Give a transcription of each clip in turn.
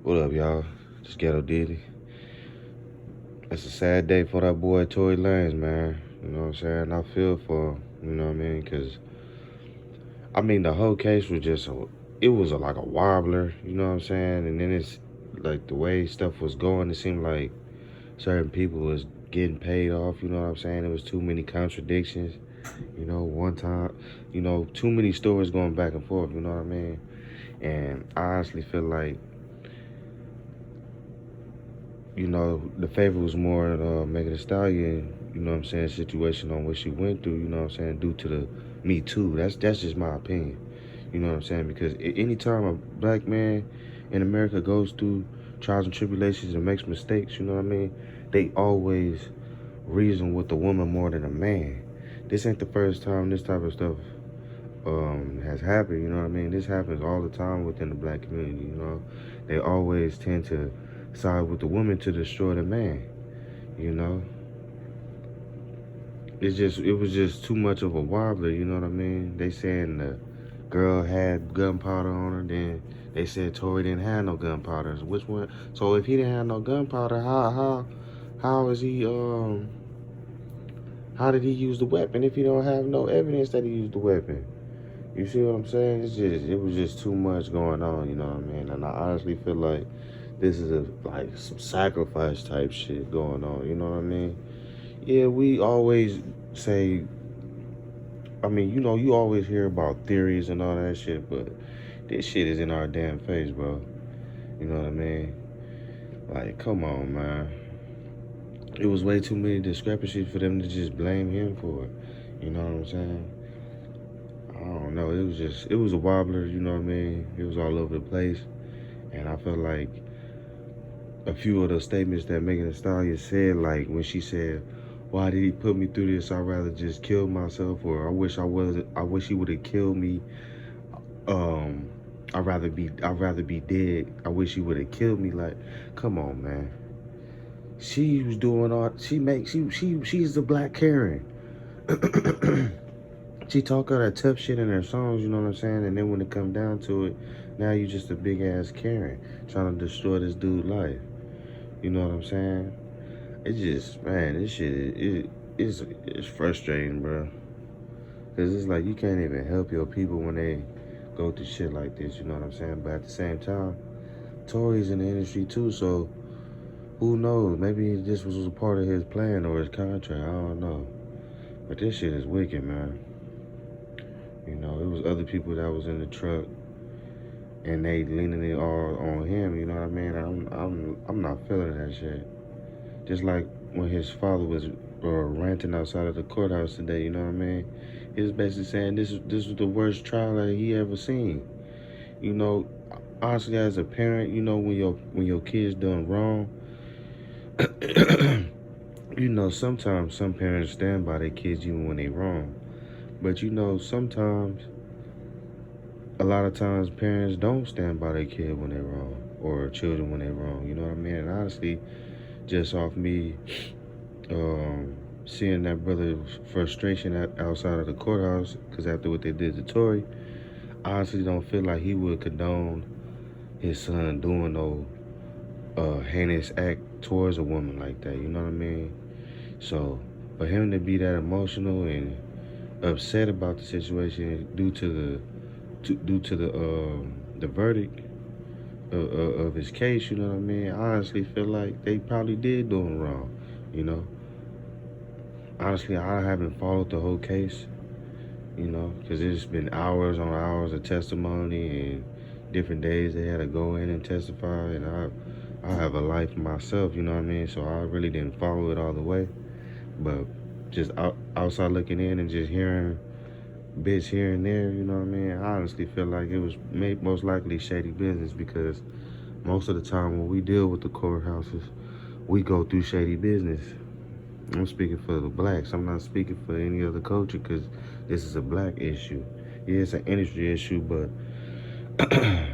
What up, y'all? Just Ghetto Diddy. It's a sad day for that boy Tory Lanez, man. You know what I'm saying? I feel for him. You know what I mean? Because, the whole case was like a wobbler. You know what I'm saying? And then it's like the way stuff was going, it seemed like certain people was getting paid off. You know what I'm saying? There was too many contradictions. One time, too many stories going back and forth. You know what I mean? And I honestly feel like the favor was more Megan Thee Stallion, situation on what she went through, due to the Me Too. That's just my opinion. You know what I'm saying? Because anytime a black man in America goes through trials and tribulations and makes mistakes, they always reason with the woman more than a man. This ain't the first time this type of stuff has happened, This happens all the time within the black community. They always tend to side with the woman to destroy the man, you know. It was just too much of a wobbler, you know what I mean? They saying the girl had gunpowder on her, then they said Tory didn't have no gunpowder. Which one? So if he didn't have no gunpowder, how is he how did he use the weapon if he don't have no evidence that he used the weapon? You see what I'm saying? It was just too much going on, you know what I mean? And I honestly feel like this is like some sacrifice type shit going on, you know what I mean? Yeah, we always say, you always hear about theories and all that shit, but this shit is in our damn face, bro. You know what I mean? Like, come on, man. It was way too many discrepancies for them to just blame him for it. You know what I'm saying? I don't know. It was a wobbler, you know what I mean? It was all over the place. And I felt like a few of the statements that Megan Thee Stallion said, like when she said, "Why did he put me through this? I'd rather just kill myself," or I wish he would have killed me. Um, I'd rather be dead. I wish he would have killed me." Like, come on, man. She was doing all she's the black Karen. She talk all that tough shit in her songs, you know what I'm saying? And then when it come down to it, now you just a big ass Karen trying to destroy this dude's life. You know what I'm saying? It's just, man, this shit it's frustrating, bro. Cause it's like you can't even help your people when they go through shit like this. You know what I'm saying? But at the same time, Tory's in the industry too, so who knows? Maybe this was a part of his plan or his contract. I don't know. But this shit is wicked, man. It was other people that was in the truck and they leaning it all on him. You know what I mean? I'm not feeling that shit. Just like when his father was ranting outside of the courthouse today, you know what I mean? He was basically saying this was the worst trial that he ever seen. You know, honestly, as a parent, when your kids done wrong, sometimes some parents stand by their kids even when they wrong. But sometimes, a lot of times, parents don't stand by their kid when they're wrong, or children when they're wrong. You know what I mean? And honestly, just off me seeing that brother's frustration outside of the courthouse, because after what they did to Tory, I honestly don't feel like he would condone his son doing no heinous act towards a woman like that. You know what I mean? So for him to be that emotional and upset about the situation due to the verdict of his case, you know what I mean? I honestly feel like they probably did do him wrong. Honestly, I haven't followed the whole case, because it's been hours on hours of testimony and different days they had to go in and testify, and I have a life myself, you know what I mean? So I really didn't follow it all the way, but just outside looking in and just hearing bits here and there, you know what I mean? I honestly feel like it was most likely shady business, because most of the time when we deal with the courthouses, we go through shady business. I'm speaking for the blacks. I'm not speaking for any other culture, because this is a black issue. Yeah, it's an industry issue, but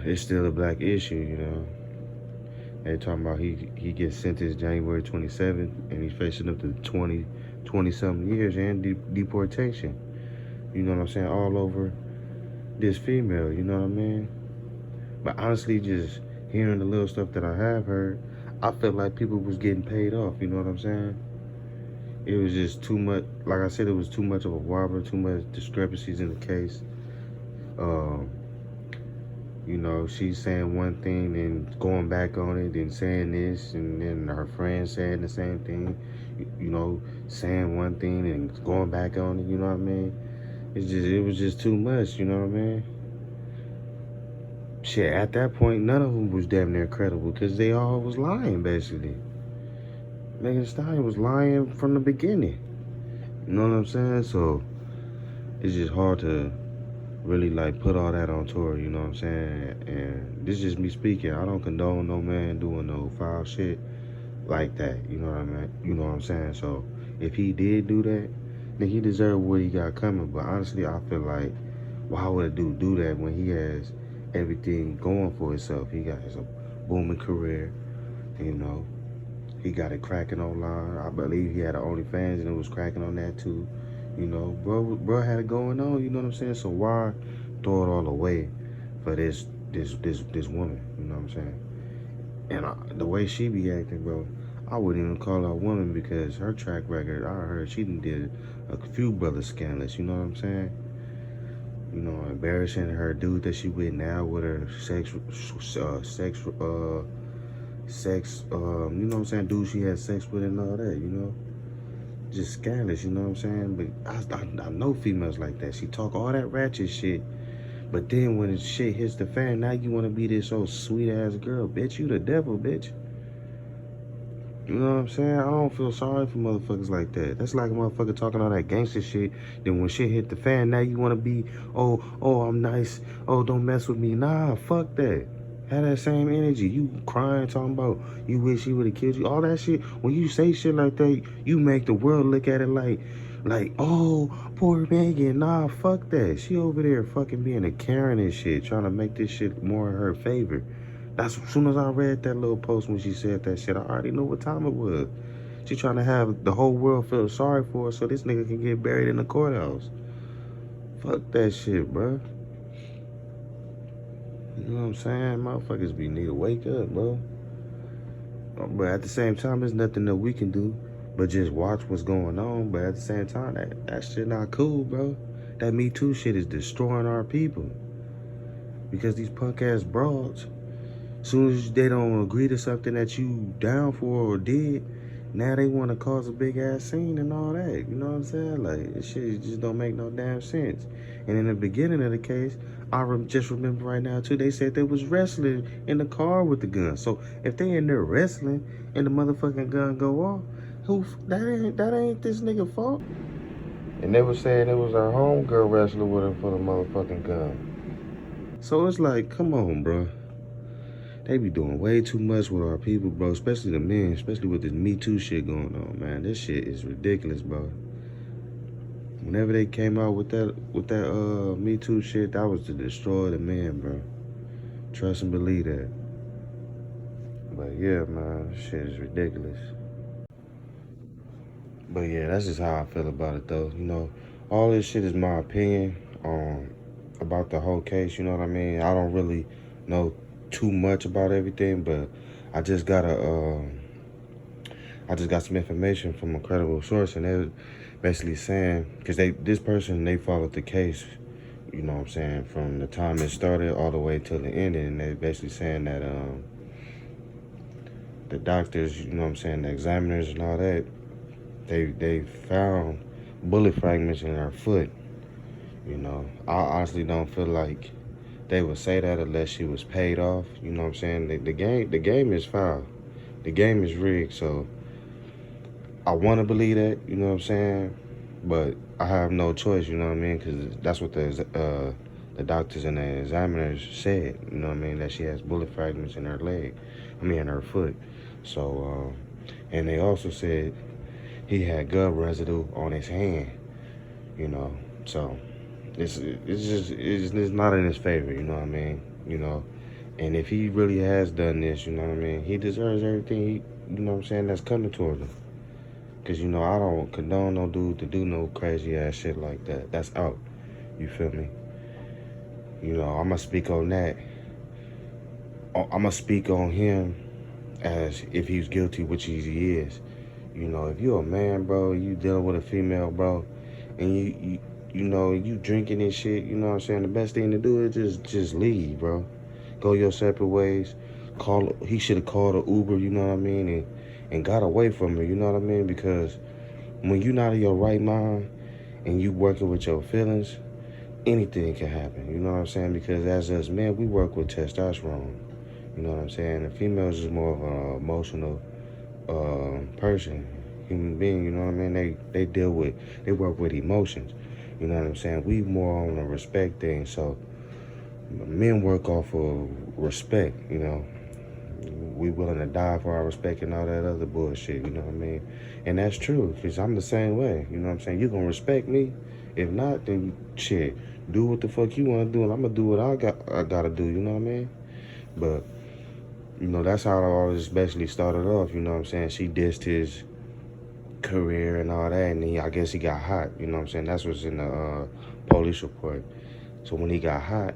it's still a black issue, They talking about he gets sentenced January 27th, and he's facing up to 20-something years and deportation. You know what I'm saying? All over this female, you know what I mean? But honestly, just hearing the little stuff that I have heard, I felt like people was getting paid off. You know what I'm saying? It was just too much. Like I said, it was too much of a wobble, too much discrepancies in the case. Um, you know, she's saying one thing and going back on it and saying this, and then her friend saying the same thing. You know, saying one thing and going back on it. You know what I mean? It was just too much. You know what I mean? Shit, at that point, none of them was damn near credible because they all was lying, basically. Megan Thee Stallion was lying from the beginning. You know what I'm saying? So it's just hard to really like put all that on Tory, you know what I'm saying? And this is just me speaking. I don't condone no man doing no foul shit like that. You know what I mean? You know what I'm saying? So if he did do that, then he deserved what he got coming. But honestly, I feel like why would a dude do that when he has everything going for himself? He got his booming career, you know. He got it cracking online. I believe he had an OnlyFans and it was cracking on that too. You know, bro had it going on. You know what I'm saying? So why throw it all away for this woman? You know what I'm saying? And the way she be acting, bro, I wouldn't even call her a woman because her track record, I heard she did a few brothers scandalous. You know what I'm saying? You know, embarrassing her dude that she with now with her you know what I'm saying, dude she had sex with and all that, you know. Just scandalous, you know what I'm saying? But I know females like that. She talk all that ratchet shit, but then when shit hits the fan, now you want to be this old sweet ass girl. Bitch, you the devil, bitch. You know what I'm saying? I don't feel sorry for motherfuckers like that. That's like a motherfucker talking all that gangster shit. Then when shit hit the fan, now you want to be, oh, I'm nice. Oh, don't mess with me. Nah, fuck that. Have that same energy. You crying, talking about you wish he would have killed you. All that shit. When you say shit like that, you make the world look at it like, oh, poor Megan. Nah, fuck that. She over there fucking being a Karen and shit, trying to make this shit more in her favor. That's as soon as I read that little post when she said that shit, I already knew what time it was. She trying to have the whole world feel sorry for her so this nigga can get buried in the courthouse. Fuck that shit, bro. You know what I'm saying? Motherfuckers need to wake up, bro. But at the same time, there's nothing that we can do but just watch what's going on. But at the same time, that shit not cool, bro. That Me Too shit is destroying our people. Because these punk ass broads, soon as they don't agree to something that you down for or did, now they want to cause a big ass scene and all that. You know what I'm saying? Like, this shit just don't make no damn sense. And in the beginning of the case, just remember right now too, they said they was wrestling in the car with the gun. So if they in there wrestling and the motherfucking gun go off, that ain't this nigga fault. And they was saying it was our homegirl wrestling with him for the motherfucking gun. So it's like, come on, bro. They be doing way too much with our people, bro. Especially the men, especially with this Me Too shit going on, man. This shit is ridiculous, bro. Whenever they came out with that Me Too shit, that was to destroy the men, bro. Trust and believe that. But yeah, man, this shit is ridiculous. But yeah, that's just how I feel about it, though. You know, all this shit is my opinion about the whole case. You know what I mean? I don't really know too much about everything, but I just got some information from a credible source, and they're basically saying, because this person followed the case, you know what I'm saying, from the time it started all the way till the end, and they basically saying that the doctors, you know what I'm saying, the examiners and all that, they found bullet fragments in her foot. You know, I honestly don't feel like they would say that unless she was paid off. You know what I'm saying? The game is foul. The game is rigged, so I want to believe that, you know what I'm saying? But I have no choice, you know what I mean? Because that's what the doctors and the examiners said, you know what I mean? That she has bullet fragments in her leg, in her foot. So, and they also said he had gun residue on his hand, you know? So it's not in his favor, you know what I mean? You know, and if he really has done this, you know what I mean? He deserves everything, you know what I'm saying, that's coming towards him. Because, you know, I don't condone no dude to do no crazy ass shit like that. That's out. You feel me? You know, I'm going to speak on that. I'm gonna speak on him as if he's guilty, which he is. You know, if you're a man, bro, you dealing with a female, bro, and you know, you drinking and shit, you know what I'm saying? The best thing to do is just leave, bro. Go your separate ways. He should have called an Uber, you know what I mean, and got away from her, you know what I mean? Because when you're not in your right mind and you working with your feelings, anything can happen, you know what I'm saying? Because as us men, we work with testosterone, you know what I'm saying? And females is more of an emotional person, human being, you know what I mean? They work with emotions, you know what I'm saying? We more on a respect thing, so men work off of respect, you know. We willing to die for our respect and all that other bullshit, you know what I mean? And that's true, because I'm the same way, you know what I'm saying? You gonna respect me? If not, then shit, do what the fuck you wanna do, and I'm gonna do what I gotta do, you know what I mean? But, you know, that's how all this basically started off, you know what I'm saying? She dissed his career and all that, and I guess he got hot, you know what I'm saying? That's what's in the police report. So when he got hot,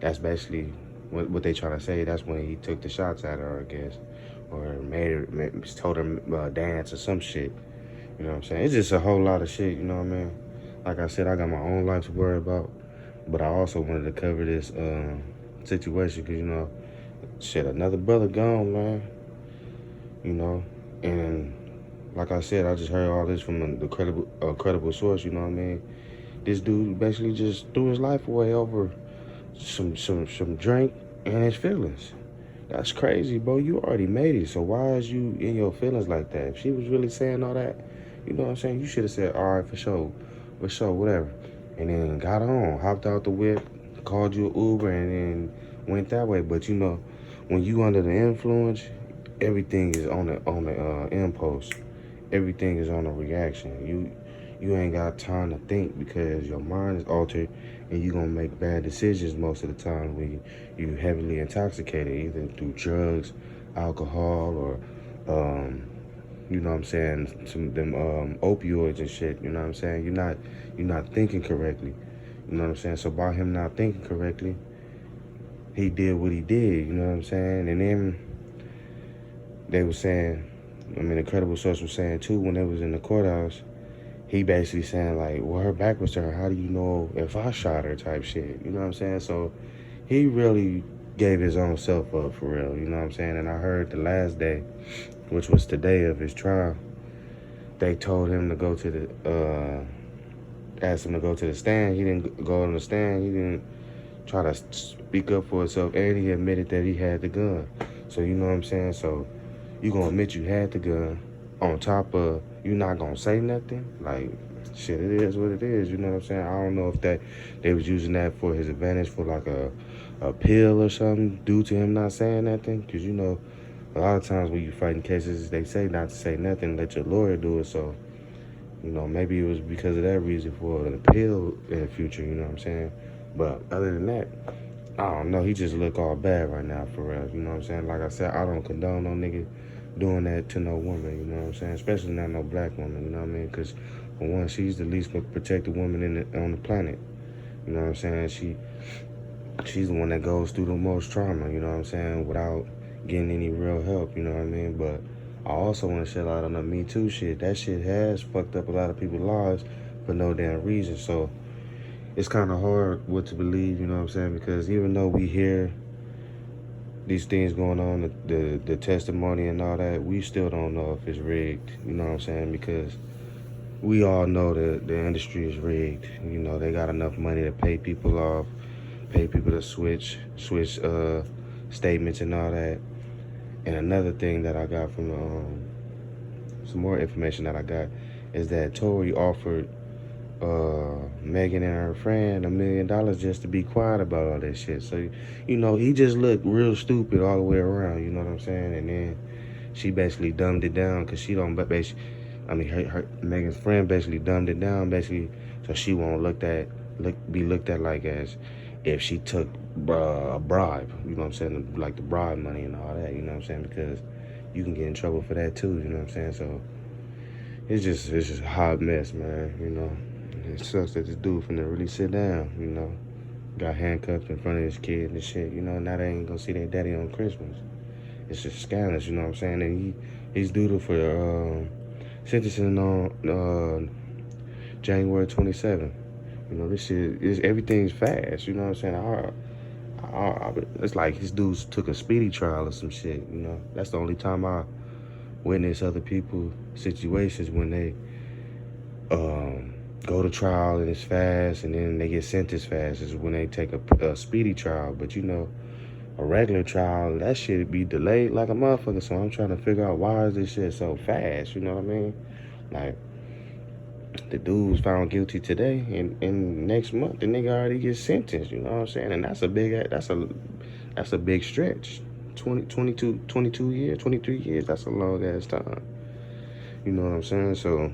that's basically what they trying to say. That's when he took the shots at her, I guess, or told her dance or some shit. You know what I'm saying? It's just a whole lot of shit. You know what I mean? Like I said, I got my own life to worry about, but I also wanted to cover this situation because, you know, shit, another brother gone, man. You know, and like I said, I just heard all this from the credible source. You know what I mean? This dude basically just threw his life away over some drink and his feelings. That's crazy, bro. You already made it, so why is you in your feelings like that? If she was really saying all that, you know what I'm saying? You should have said, all right, for sure, whatever. And then got on, hopped out the whip, called you an Uber, and then went that way. But you know, when you under the influence, everything is on the impulse. Everything is on a reaction. You ain't got time to think because your mind is altered and you're gonna make bad decisions most of the time when you heavily intoxicated, either through drugs, alcohol, or you know what I'm saying, some of them opioids and shit, you know what I'm saying? You're not thinking correctly. You know what I'm saying? So by him not thinking correctly, he did what he did, you know what I'm saying? And then they were saying, I mean, the credible source was saying too, when they was in the courthouse, he basically saying like, well, her back was to her. How do you know if I shot her type shit? You know what I'm saying? So he really gave his own self up for real. You know what I'm saying? And I heard the last day, which was the day of his trial, they told him to go to asked him to go to the stand. He didn't go on the stand. He didn't try to speak up for himself. And he admitted that he had the gun. So you know what I'm saying? So you gonna admit you had the gun on top of you not gonna say nothing? Like, shit, it is what it is, you know what I'm saying? I don't know if they was using that for his advantage for like a pill or something due to him not saying nothing. Because, you know, a lot of times when you fighting cases, they say not to say nothing, let your lawyer do it. So, you know, maybe it was because of that reason for an appeal in the future, you know what I'm saying? But other than that, I don't know. He just look all bad right now for real, you know what I'm saying? Like I said, I don't condone no nigga doing that to no woman, you know what I'm saying? Especially not no black woman, you know what I mean? Because, for one, she's the least protected woman on the planet, you know what I'm saying? She's the one that goes through the most trauma, you know what I'm saying, without getting any real help, you know what I mean? But I also want to shed light on the Me Too shit. That shit has fucked up a lot of people's lives for no damn reason. So it's kind of hard what to believe, you know what I'm saying? Because even though we hear these things going on, the testimony and all that, we still don't know if it's rigged, you know what I'm saying? Because we all know that the industry is rigged. You know, they got enough money to pay people off, pay people to switch statements and all that. And another thing that I got from some more information that I got is that Tory offered Megan and her friend $1 million just to be quiet about all that shit. So, you know, he just looked real stupid all the way around, you know what I'm saying? And then she basically dumbed it down because she don't basically, I mean, her Megan's friend basically dumbed it down basically so she won't be looked at like as if she took a bribe, you know what I'm saying? Like the bribe money and all that, you know what I'm saying? Because you can get in trouble for that too, you know what I'm saying? So it's just a hot mess, man, you know. It sucks that this dude finna really sit down, you know. got handcuffed in front of his kid and shit. You know, now they ain't gonna see their daddy on Christmas. It's just scandalous, you know what I'm saying? And he's due for sentencing on January 27th. You know, this shit is everything's fast. You know what I'm saying? It's like his dudes took a speedy trial or some shit. You know, that's the only time I witness other people situations when they go to trial and it's fast, and then they get sentenced fast. Is when they take a speedy trial. But you know, a regular trial, that shit be delayed like a motherfucker. So I'm trying to figure out why is this shit so fast. You know what I mean? Like, the dude was found guilty today, and next month the nigga already gets sentenced. You know what I'm saying? And that's a big stretch. 22 years, 23 years. That's a long ass time. You know what I'm saying? So,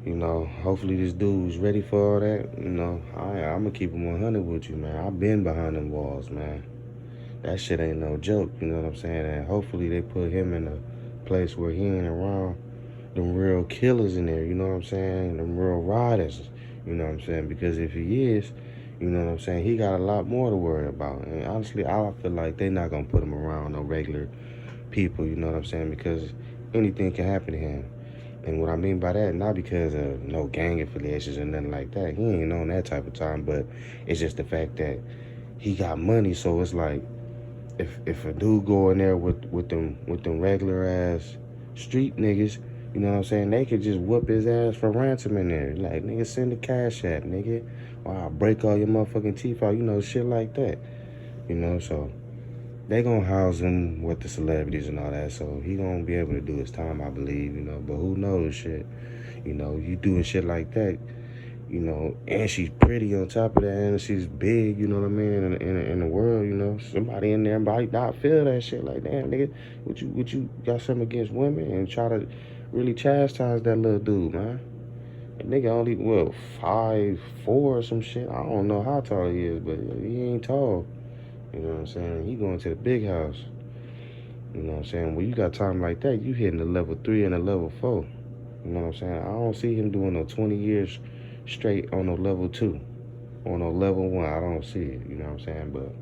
you know, hopefully this dude's ready for all that. You know, I'm gonna keep him 100 with you, man. I've been behind them walls, man. That shit ain't no joke. You know what I'm saying? And hopefully they put him in a place where he ain't around them real killers in there, you know what I'm saying? Them real riders, you know what I'm saying? Because if he is, you know what I'm saying, he got a lot more to worry about. And honestly, I feel like they're not gonna put him around no regular people, you know what I'm saying? Because anything can happen to him. And what I mean by that, not because of no gang affiliations or nothing like that. He ain't on that type of time, but it's just the fact that he got money, so it's like if a dude go in there with them regular ass street niggas, you know what I'm saying, they could just whoop his ass for ransom in there. Like, nigga, send the cash app, nigga. Or I'll break all your motherfucking teeth out, you know, shit like that. You know, so they gonna house him with the celebrities and all that, so he gonna be able to do his time, I believe, you know. But who knows, shit. You know, you doing shit like that, you know, and she's pretty on top of that, and she's big, you know what I mean, in the world, you know. Somebody in there might not feel that shit, like, damn, nigga, would you got something against women, and try to really chastise that little dude, man. That nigga only, what, 5'4" or some shit. I don't know how tall he is, but he ain't tall. You know what I'm saying? He going to the big house. You know what I'm saying? When you got time like that, you hitting the level 3 and the level 4. You know what I'm saying? I don't see him doing no 20 years straight on no level 2. On no level 1. I don't see it. You know what I'm saying? But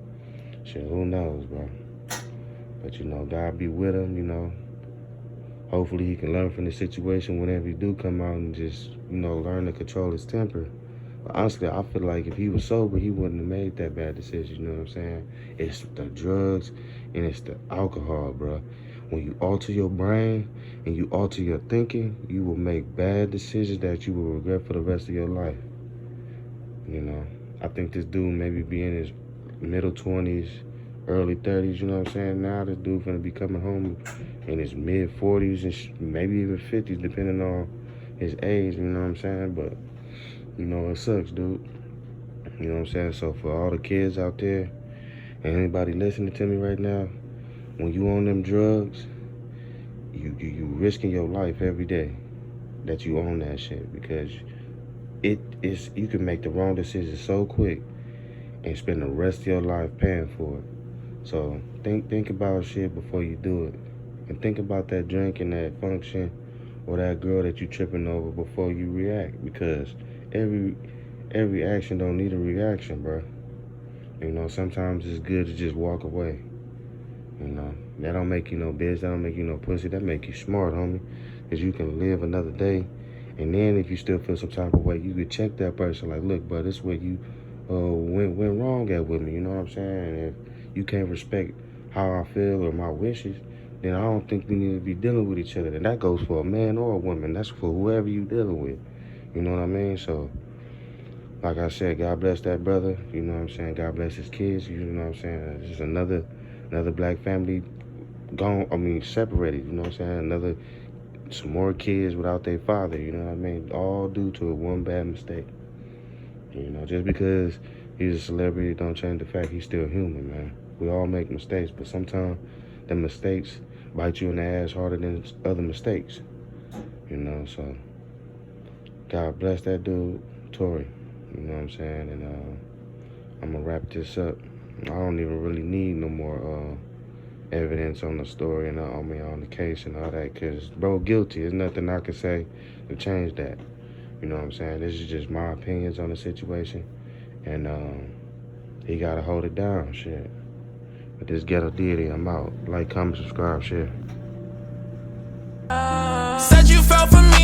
shit, who knows, bro? But, you know, God be with him, you know. Hopefully he can learn from the situation whenever he do come out and just, you know, learn to control his temper. But honestly, I feel like if he was sober, he wouldn't have made that bad decision, you know what I'm saying? It's the drugs and it's the alcohol, bro. When you alter your brain and you alter your thinking, you will make bad decisions that you will regret for the rest of your life. You know, I think this dude maybe be in his middle 20s, early 30s, you know what I'm saying? Now this dude finna be coming home in his mid 40s and maybe even 50s, depending on his age, you know what I'm saying? But, you know, it sucks, dude. You know what I'm saying? So for all the kids out there and anybody listening to me right now, when you on them drugs, you risking your life every day that you own that shit, because you can make the wrong decision so quick and spend the rest of your life paying for it. So think about shit before you do it. And think about that drink and that function or that girl that you tripping over before you react, because every action don't need a reaction, bro. You know, sometimes it's good to just walk away. You know, that don't make you no bitch, that don't make you no pussy, that make you smart, homie. Because you can live another day, and then if you still feel some type of way, you could check that person like, look, bro, this is where you went wrong at with me, you know what I'm saying? And if you can't respect how I feel or my wishes, then I don't think we need to be dealing with each other. And that goes for a man or a woman. That's for whoever you dealing with. You know what I mean? So, like I said, God bless that brother. You know what I'm saying? God bless his kids. You know what I'm saying? It's just another black family separated. You know what I'm saying? Some more kids without their father. You know what I mean? All due to one bad mistake. You know, just because he's a celebrity don't change the fact he's still human, man. We all make mistakes, but sometimes the mistakes bite you in the ass harder than other mistakes. You know, so God bless that dude, Tory. You know what I'm saying? And I'm gonna wrap this up. I don't even really need no more evidence on the story and on the case and all that, because bro guilty. There's nothing I can say to change that. You know what I'm saying? This is just my opinions on the situation. And He gotta hold it down, shit. But this ghetto deity, I'm out. Like, comment, subscribe, share. Said you fell for me.